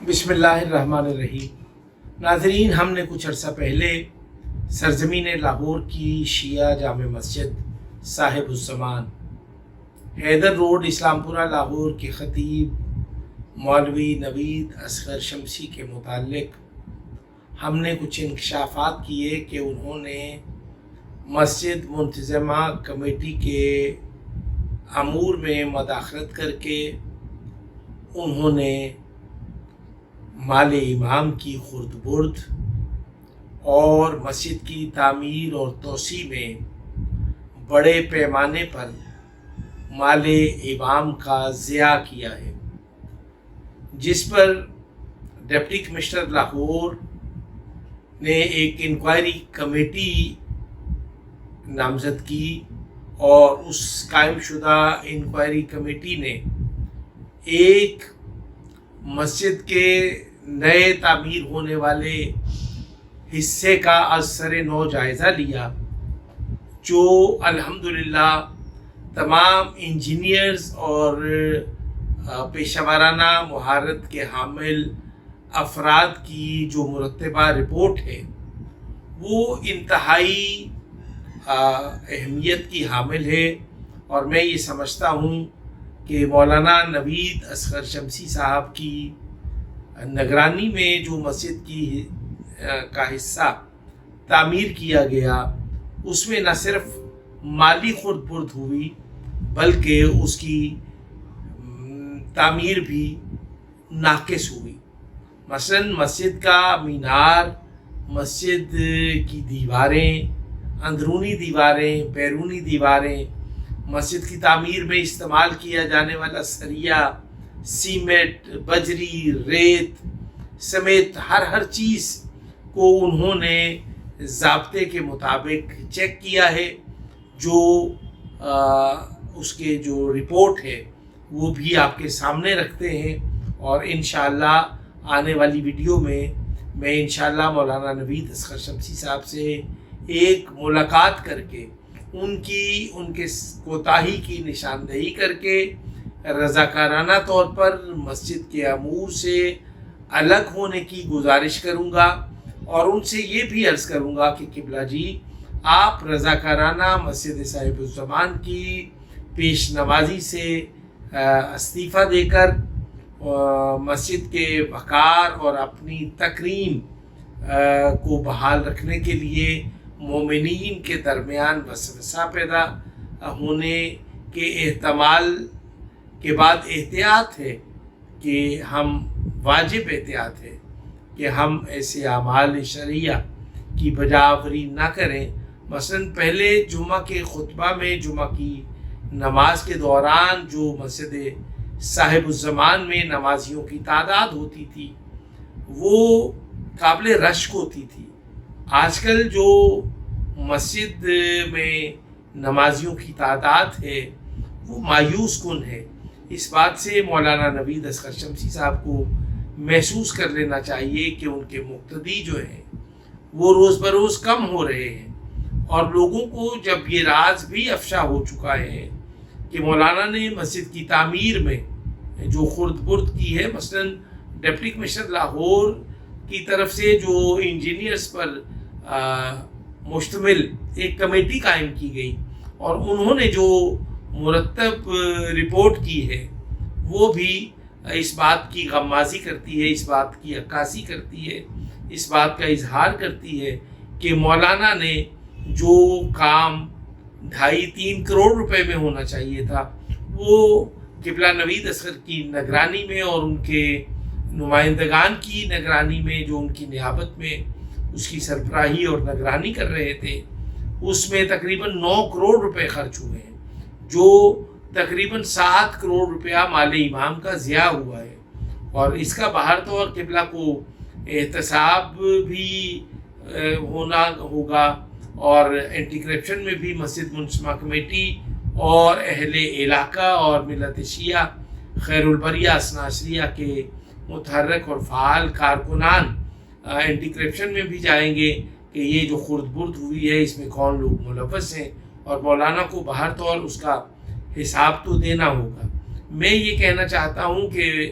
بسم اللہ الرحمن الرحیم۔ ناظرین، ہم نے کچھ عرصہ پہلے سرزمین لاہور کی شیعہ جامع مسجد صاحب الزمان حیدر روڈ اسلام پورہ لاہور کے خطیب مولوی نوید اصغر شمسی کے متعلق ہم نے کچھ انکشافات کیے کہ انہوں نے مسجد منتظمہ کمیٹی کے امور میں مداخلت کر کے انہوں نے مال امام کی خرد برد اور مسجد کی تعمیر اور توسیع میں بڑے پیمانے پر مال امام کا ضیاع کیا ہے، جس پر ڈپٹی کمشنر لاہور نے ایک انکوائری کمیٹی نامزد کی اور اس قائم شدہ انکوائری کمیٹی نے ایک مسجد کے نئے تعمیر ہونے والے حصے کا از سر نو جائزہ لیا، جو الحمدللہ تمام انجینئرز اور پیشہ ورانہ مہارت کے حامل افراد کی جو مرتبہ رپورٹ ہے وہ انتہائی اہمیت کی حامل ہے، اور میں یہ سمجھتا ہوں کہ مولانا نوید اصغر شمسی صاحب کی نگرانی میں جو مسجد کی کا حصہ تعمیر کیا گیا اس میں نہ صرف مالی خرد برد ہوئی بلکہ اس کی تعمیر بھی ناقص ہوئی۔ مثلا مسجد کا مینار، مسجد کی دیواریں، اندرونی دیواریں، بیرونی دیواریں، مسجد کی تعمیر میں استعمال کیا جانے والا سریہ، سیمنٹ، بجری، ریت سمیت ہر چیز کو انہوں نے ضابطے کے مطابق چیک کیا ہے، جو اس کے جو رپورٹ ہے وہ بھی آپ کے سامنے رکھتے ہیں، اور انشاءاللہ آنے والی ویڈیو میں انشاءاللہ مولانا نوید اصغر شمسی صاحب سے ایک ملاقات کر کے ان کے کوتاہی کی نشاندہی کر کے رضاکارانہ طور پر مسجد کے امور سے الگ ہونے کی گزارش کروں گا، اور ان سے یہ بھی عرض کروں گا کہ قبلہ جی، آپ رضاکارانہ مسجد صاحب الزمان کی پیش نمازی سے استعفیٰ دے کر مسجد کے وقار اور اپنی تکریم کو بحال رکھنے کے لیے مومنین کے درمیان وسوسہ پیدا ہونے کے احتمال کے بعد احتیاط ہے کہ واجب احتیاط ہے کہ ہم ایسے اعمال شرعیہ کی بجاوری نہ کریں۔ مثلا پہلے جمعہ کے خطبہ میں جمعہ کی نماز کے دوران جو مسجد صاحب الزمان میں نمازیوں کی تعداد ہوتی تھی وہ قابل رشک ہوتی تھی۔ آج کل جو مسجد میں نمازیوں کی تعداد ہے وہ مایوس کن ہے۔ اس بات سے مولانا نوید اصغر شمسی صاحب کو محسوس کر لینا چاہیے کہ ان کے مقتدی جو ہیں وہ روز بروز کم ہو رہے ہیں، اور لوگوں کو جب یہ راز بھی افشا ہو چکا ہے کہ مولانا نے مسجد کی تعمیر میں جو خرد برد کی ہے، مثلا ڈپٹی کمشنر لاہور کی طرف سے جو انجینئرز پر مشتمل ایک کمیٹی قائم کی گئی اور انہوں نے جو مرتب رپورٹ کی ہے وہ بھی اس بات کی غمازی کرتی ہے، اس بات کی عکاسی کرتی ہے، اس بات کا اظہار کرتی ہے کہ مولانا نے جو کام 2.5-3 کروڑ روپے میں ہونا چاہیے تھا وہ قبلہ نوید اصغر کی نگرانی میں اور ان کے نمائندگان کی نگرانی میں، جو ان کی نیابت میں اس کی سربراہی اور نگرانی کر رہے تھے، اس میں تقریباً 9 کروڑ روپے خرچ ہوئے ہیں، جو تقریباً 7 کروڑ روپیہ مال امام کا ضیاع ہوا ہے، اور اس کا باہر طور قبلہ کو احتساب بھی ہونا ہوگا، اور اینٹی کرپشن میں بھی مسجد منتظمہ کمیٹی اور اہل علاقہ اور ملت شیعہ خیر البریہ اثنا عشریہ کے متحرک اور فعال کارکنان اینٹی کرپشن میں بھی جائیں گے کہ یہ جو خرد برد ہوئی ہے اس میں کون لوگ ملوث ہیں، اور مولانا کو باہر طور اس کا حساب تو دینا ہوگا۔ میں یہ کہنا چاہتا ہوں کہ